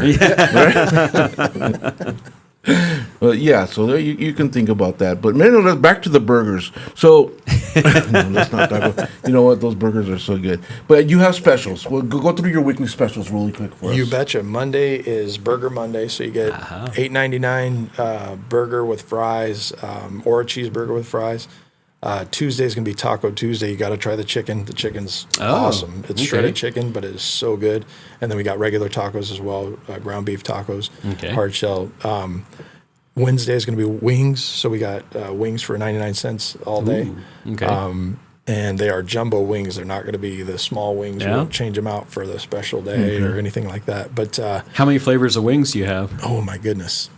Right? Yeah, so there you can think about that. But man, let's back to the burgers. So no, let's not talk about. You know what? Those burgers are so good. But you have specials. Well, go through your weekly specials really quick for us. You betcha. Monday is Burger Monday, so you get $8.99 burger with fries, or a cheeseburger with fries. Tuesday is going to be Taco Tuesday. You got to try the chicken. The chicken's awesome. It's shredded chicken, but it is so good. And then we got regular tacos as well, ground beef tacos, hard shell. Wednesday is going to be wings. So we got wings for 99 cents all day. Ooh, okay. And they are jumbo wings. They're not going to be the small wings. We don't change them out for the special day or anything like that. But how many flavors of wings do you have? Oh, my goodness.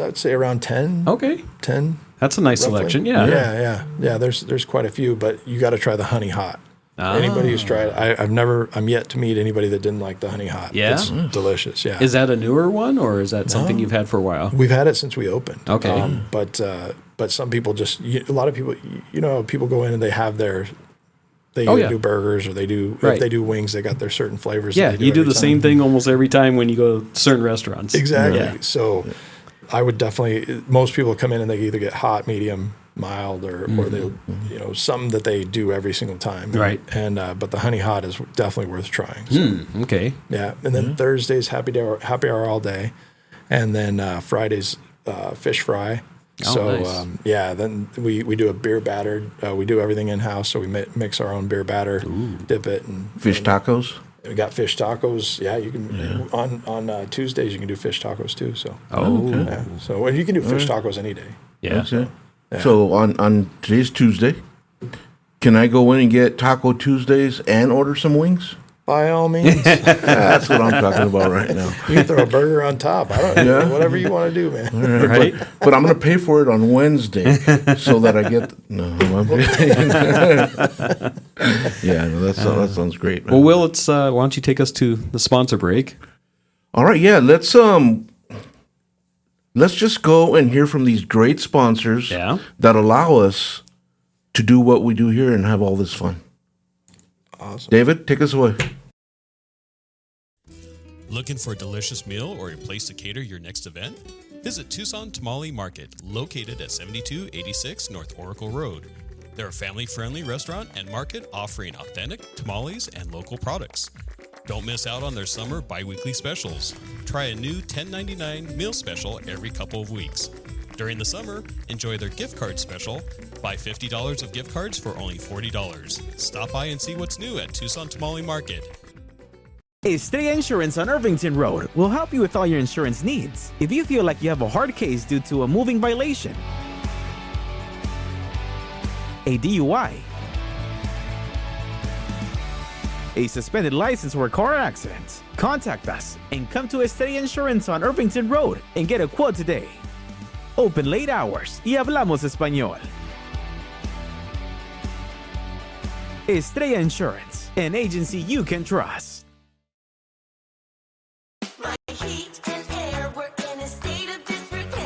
I'd say around 10. Okay. 10. That's a nice selection. Yeah. Yeah. There's quite a few, but you got to try the honey hot. Anybody who's tried it, I'm yet to meet anybody that didn't like the honey hot. Yeah. It's delicious. Yeah. Is that a newer one, or is that something you've had for a while? We've had it since we opened. Okay. But some people just, a lot of people, people go in and they have they do burgers, or they do, if they do wings, they got their certain flavors. Yeah. You do the same thing almost every time when you go to certain restaurants. Exactly. Yeah. So I would definitely, most people come in and they either get hot, medium, mild, or they, something that they do every single time. Right. And but the honey hot is definitely worth trying. So. Okay. Yeah. And then Thursday's happy hour all day, and then Friday's fish fry. So nice. Then we do a beer batter. We do everything in house, so we mix our own beer batter, dip it, and fish tacos. We got fish tacos. Yeah, you can on Tuesdays you can do fish tacos too. So so you can do fish tacos any day. Yeah. Okay. Yeah. So on today's Tuesday, can I go in and get Taco Tuesdays and order some wings? By all means. That's what I'm talking about right now. You can throw a burger on top. I don't know. Whatever you want to do, man. Right. But I'm going to pay for it on Wednesday so that I get. That sounds great, man. Well, Will, why don't you take us to the sponsor break? All right. Yeah. Let's just go and hear from these great sponsors that allow us to do what we do here and have all this fun. Awesome. David, take us away. Looking for a delicious meal or a place to cater your next event? Visit Tucson Tamale Market, located at 7286 North Oracle Road. They're a family-friendly restaurant and market offering authentic tamales and local products. Don't miss out on their summer bi-weekly specials. Try a new $10.99 meal special every couple of weeks. During the summer, enjoy their gift card special. Buy $50 of gift cards for only $40. Stop by and see what's new at Tucson Tamale Market. Estrella Insurance on Irvington Road will help you with all your insurance needs. If you feel like you have a hard case due to a moving violation, a DUI, a suspended license or a car accident, contact us and come to Estrella Insurance on Irvington Road and get a quote today. Open late hours y hablamos español. Estrella Insurance, an agency you can trust.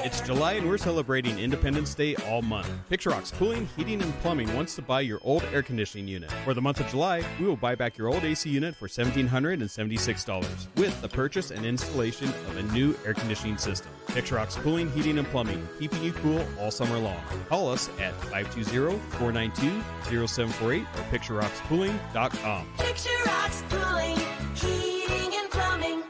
It's July and we're celebrating Independence Day all month. Picture Rocks Cooling, Heating, and Plumbing wants to buy your old air conditioning unit. For the month of July, we will buy back your old AC unit for $1,776 with the purchase and installation of a new air conditioning system. Picture Rocks Cooling, Heating, and Plumbing, keeping you cool all summer long. Call us at 520-492-0748 or picturerockspooling.com. Picture Rocks Cooling, Heating, and Plumbing.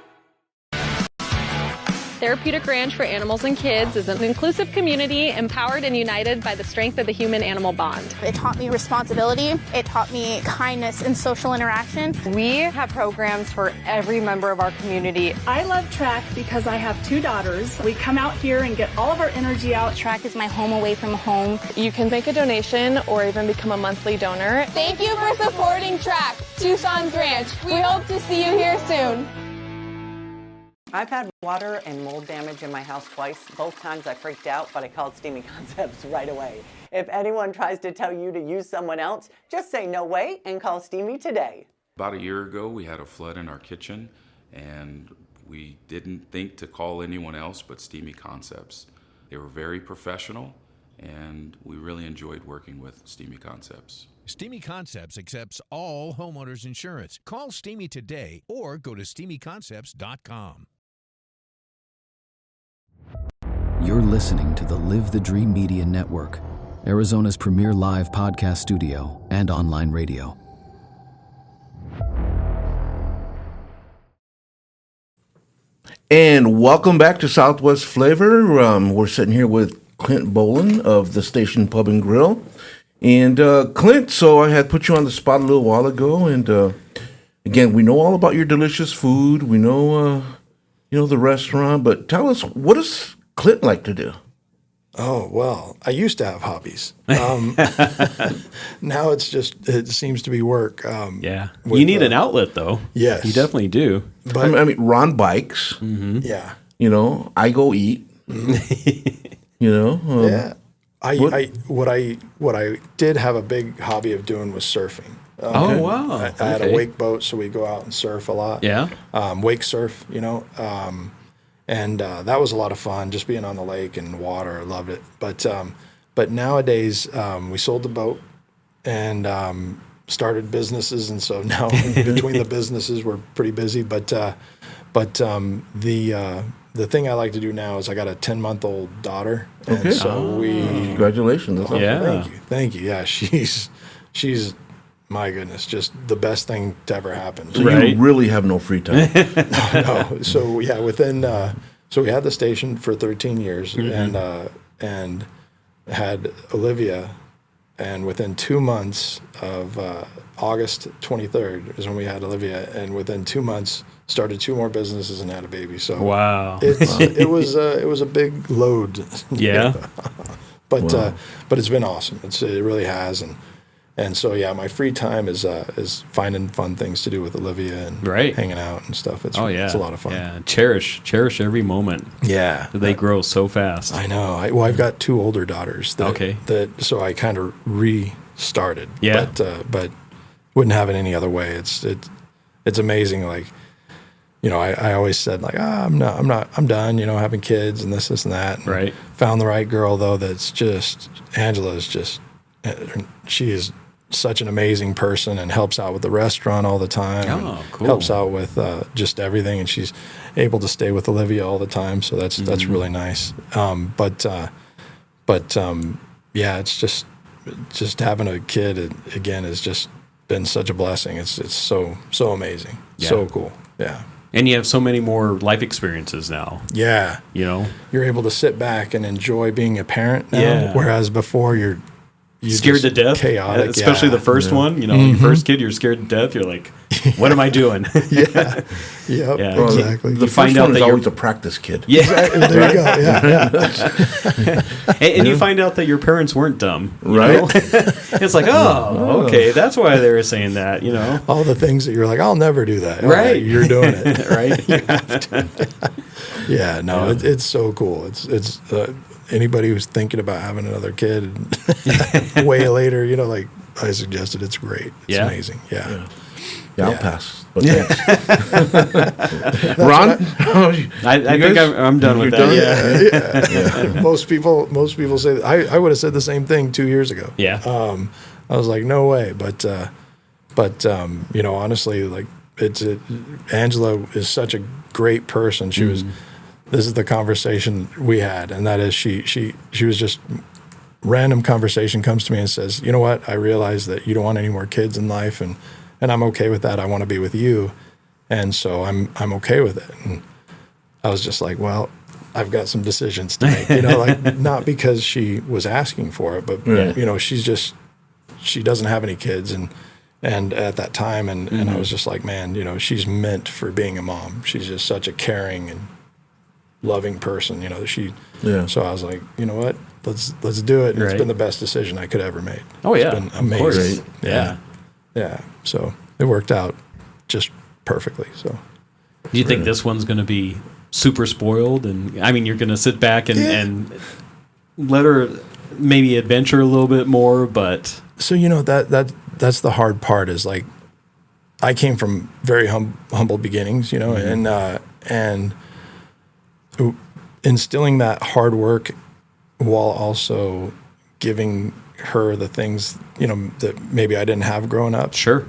Therapeutic Ranch for Animals and Kids is an inclusive community empowered and united by the strength of the human-animal bond. It taught me responsibility. It taught me kindness and social interaction. We have programs for every member of our community. I love track because I have 2 daughters. We come out here and get all of our energy out. Track is my home away from home. You can make a donation or even become a monthly donor. Thank you for supporting Track, Tucson's Ranch. We hope to see you here soon. I've had water and mold damage in my house twice. Both times I freaked out, but I called Steamy Concepts right away. If anyone tries to tell you to use someone else, just say no way and call Steamy today. About a year ago, we had a flood in our kitchen, and we didn't think to call anyone else but Steamy Concepts. They were very professional, and we really enjoyed working with Steamy Concepts. Steamy Concepts accepts all homeowners insurance. Call Steamy today or go to steamyconcepts.com. You're listening to the Live the Dream Media Network, Arizona's premier live podcast studio and online radio. And welcome back to Southwest Flavor. We're sitting here with Clint Bolin of the Station Pub and Grill. And Clint, so I had put you on the spot a little while ago, and again, we know all about your delicious food. We know, the restaurant, but tell us, what does Clint like to do? Oh, well, I used to have hobbies. Now it seems to be work. Yeah. You need an outlet, though. Yes. You definitely do. But I mean, Ron bikes. Mm-hmm. Yeah. I go eat. Yeah. What I did have a big hobby of doing was surfing. Oh, wow. I had a wake boat, so we go out and surf a lot. Yeah. Wake surf, and that was a lot of fun, just being on the lake and water. I loved it. But nowadays, we sold the boat and started businesses, and so now between the businesses, we're pretty busy. But the thing I like to do now is I got a 10-month-old daughter, and so congratulations. Thank you. Yeah, she's my goodness, just the best thing to ever happen. So you really have no free time. No. So yeah, so we had the station for 13 years, and had Olivia, and within 2 months of August 23rd is when we had Olivia, and within 2 months started 2 more businesses and had a baby. So wow, it was a big load. Yeah, but it's been awesome. It really has, and so yeah, my free time is finding fun things to do with Olivia and hanging out and stuff. It's a lot of fun. Yeah, cherish every moment. Yeah, they grow so fast. I know. I've got 2 older daughters. So I kind of restarted. Yeah, but wouldn't have it any other way. It's amazing. Like, I always said like, I'm done. Having kids and this and that. And found the right girl though. Angela is just she is such an amazing person and helps out with the restaurant all the time. Oh, cool. Helps out with just everything, and she's able to stay with Olivia all the time. So that's really nice. Yeah, it's just having a kid again has just been such a blessing. It's so amazing, so cool. Yeah. And you have so many more life experiences now. Yeah. You know, you're able to sit back and enjoy being a parent now, Yeah. whereas before you're scared to death, chaotic, especially the first one. You know, your first kid, you're scared to death. You're like, "What am I doing?" Yep, exactly. The find first out one that is you're always a practice kid. Yeah, Exactly. There you go. Yeah. and you find out that your parents weren't dumb, you Right? know? It's like, oh, okay, that's why they were saying that. You know, All the things that you're like, I'll never do that. All Right. you're doing it. right? You have to. Yeah, no, it's so cool. It's anybody who's thinking about having another kid way later, you know, like I suggested, it's great. It's amazing. Yeah, I'll pass. But Ron, I think I'm done with that. Yeah. Most people say that. I would have said the same thing 2 years ago. Yeah. I was like, no way. But you know, honestly, like Angela is such a great person. She was. This is the conversation we had, and that is she was just random conversation comes to me and says, you know what? I realize that you don't want any more kids in life, and I'm okay with that. I want to be with you, and so I'm okay with it. And I was just like, well, I've got some decisions to make. You know, like not because she was asking for it, but you know, she doesn't have any kids, and at that time, and I was just like, man, you know, she's meant for being a mom. She's just such a caring and loving person, you know. So I was like, you know what, let's do it. And It's been the best decision I could ever make. Oh yeah, it's been amazing. Yeah. So it worked out just perfectly. So Do you think this one's going to be super spoiled? And I mean, you're going to sit back and let her maybe adventure a little bit more, but so you know that's the hard part. Is like I came from very humble beginnings, you know, and instilling that hard work while also giving her the things, you know, that maybe I didn't have growing up. Sure.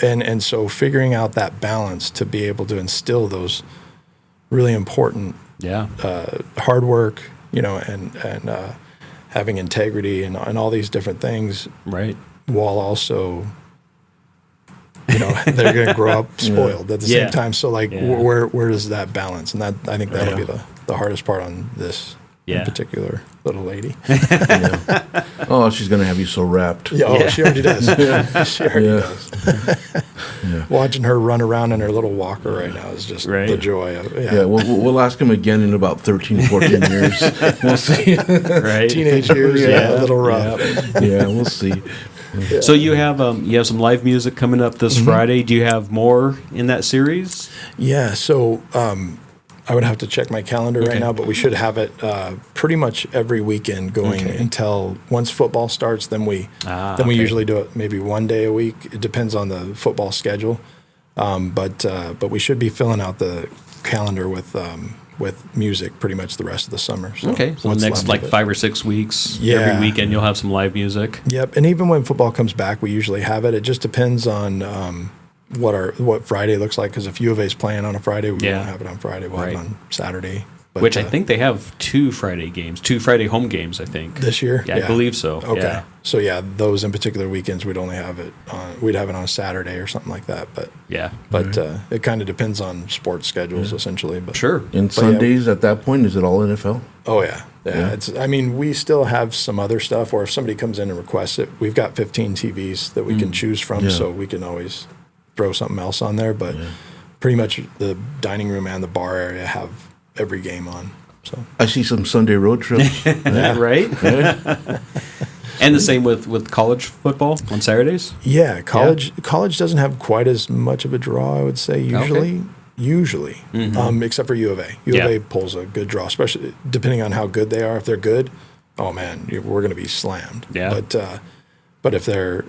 And so figuring out that balance to be able to instill those really important hard work, you know, and having integrity and all these different things. Right. While also, you know, they're going to grow up spoiled at the same time. So like, where does that balance? And that, I think that'll be the hardest part on this in particular little lady. Oh, she's going to have you so wrapped. Yeah, she already does. She already does. Watching her run around in her little walker right now is just the joy of it. Yeah, we'll ask him again in about 13, 14 years. We'll see. Right. Teenage years, a little rough. Yeah, we'll see. Yeah. So you have some live music coming up this Friday. Do you have more in that series? Yeah. So I would have to check my calendar right now, but we should have it pretty much every weekend going until once football starts. Then we usually do it maybe one day a week. It depends on the football schedule, but we should be filling out the calendar with music pretty much the rest of the summer. So so the next like 5 or 6 weeks, every weekend you'll have some live music. Yep, and even when football comes back, we usually have it. It just depends on what Friday looks like. Because if U of A is playing on a Friday, we won't have it on Friday. We'll have it on Saturday. But, which I think they have 2 Friday home games. I think this year. Yeah, I believe so. Okay. Yeah. So those in particular weekends, we'd only have it on. We'd have it on a Saturday or something like that. But it kind of depends on sports schedules essentially. But And Sundays at that point, is it all NFL? Oh yeah. It's. I mean, we still have some other stuff. Or if somebody comes in and requests it, we've got 15 TVs that we can choose from, so we can always throw something else on there. But pretty much the dining room and the bar area have every game on. So I see some Sunday road trips. Right? And the same with college football on Saturdays? Yeah, college doesn't have quite as much of a draw, I would say, usually. Except for U of A. U of A pulls a good draw, especially depending on how good they are. If they're good, oh man, we're going to be slammed. Yeah. But if they're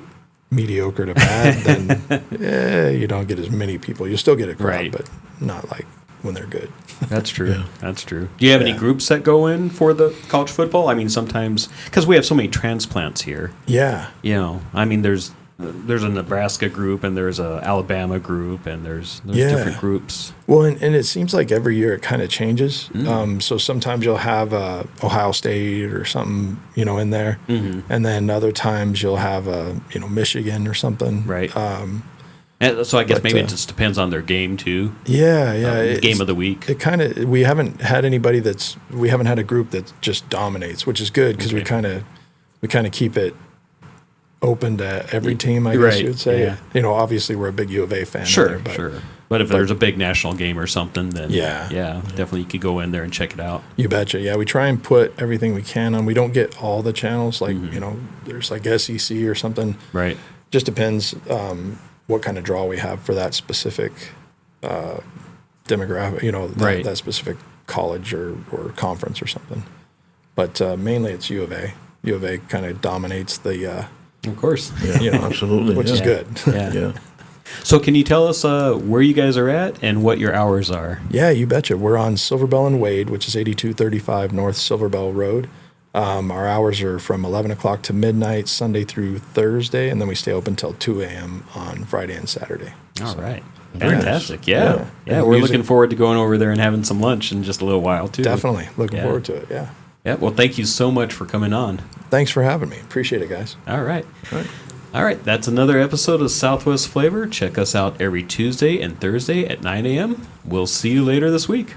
mediocre to bad, then you don't get as many people. You'll still get a crowd, but not like when they're good. That's true. That's true. Do you have any groups that go in for the college football? I mean, sometimes because we have so many transplants here. Yeah. You know, I mean, there's a Nebraska group and there's a Alabama group and there's different groups. Well, and it seems like every year it kind of changes. So sometimes you'll have Ohio State or something, you know, in there, and then other times you'll have Michigan or something. Right. And so I guess maybe it just depends on their game too. Yeah. Game of the week. It kind of we haven't had a group that just dominates, which is good because we kind of keep it open to every team, I guess you would say. Yeah. You know, obviously we're a big U of A fan. Sure. But if there's a big national game or something, then yeah, definitely you could go in there and check it out. You betcha. Yeah, we try and put everything we can on. We don't get all the channels, like you know, there's like SEC or something. Right. Just depends what kind of draw we have for that specific demographic. You know, that specific college or conference or something. But mainly it's U of A. U of A kind of dominates the. Of course. Yeah, you know, absolutely. Which is good. Yeah. So can you tell us where you guys are at and what your hours are? Yeah, you betcha. We're on Silverbell and Wade, which is 8235 North Silverbell Road. Our hours are from 11 o'clock to midnight, Sunday through Thursday, and then we stay open till 2 a.m. on Friday and Saturday. All right. Fantastic. Yeah. We're looking forward to going over there and having some lunch in just a little while, too. Definitely. Looking forward to it, yeah. Yeah, well, thank you so much for coming on. Thanks for having me. Appreciate it, guys. All right. All right, that's another episode of Southwest Flavor. Check us out every Tuesday and Thursday at 9 a.m. We'll see you later this week.